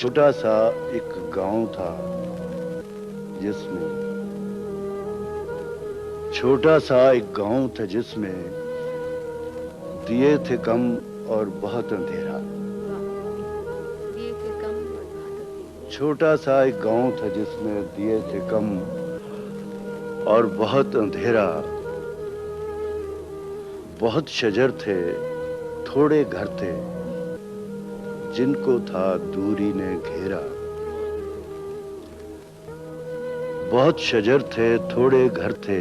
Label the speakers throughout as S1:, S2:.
S1: چھوٹا سا ایک گاؤں تھا جس میں چھوٹا سا ایک گاؤں تھا جس میں دیے تھے کم اور بہت اندھیرا. چھوٹا سا ایک گاؤں تھا جس میں دیے تھے کم اور بہت اندھیرا. بہت شجر تھے تھوڑے گھر تھے جن کو تھا دوری نے گھیرا. بہت شجر تھے تھوڑے گھر تھے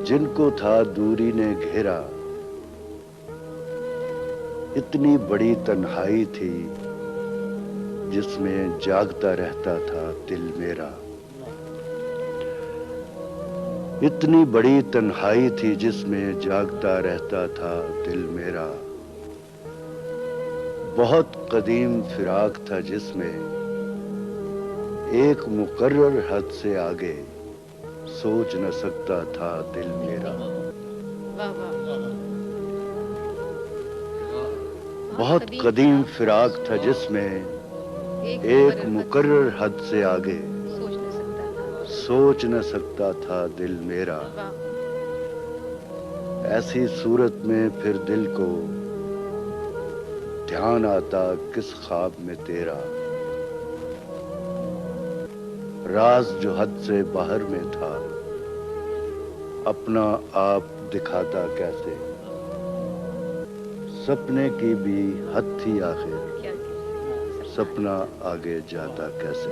S1: جن کو تھا دوری نے گھیرا. اتنی بڑی تنہائی تھی جس میں جاگتا رہتا تھا دل میرا. اتنی بڑی تنہائی تھی جس میں جاگتا رہتا تھا دل میرا. بہت قدیم فراق تھا جس میں ایک مقرر حد سے آگے سوچ نہ سکتا تھا دل میرا. بہت قدیم فراق تھا جس میں ایک مقرر حد سے آگے سوچ نہ سکتا تھا دل میرا. ایسی صورت میں پھر دل کو دھیان آتا کس خواب میں تیرا. راز جو حد سے باہر میں تھا اپنا آپ دکھاتا کیسے. سپنے کی بھی حد تھی آخر سپنا آگے جاتا کیسے.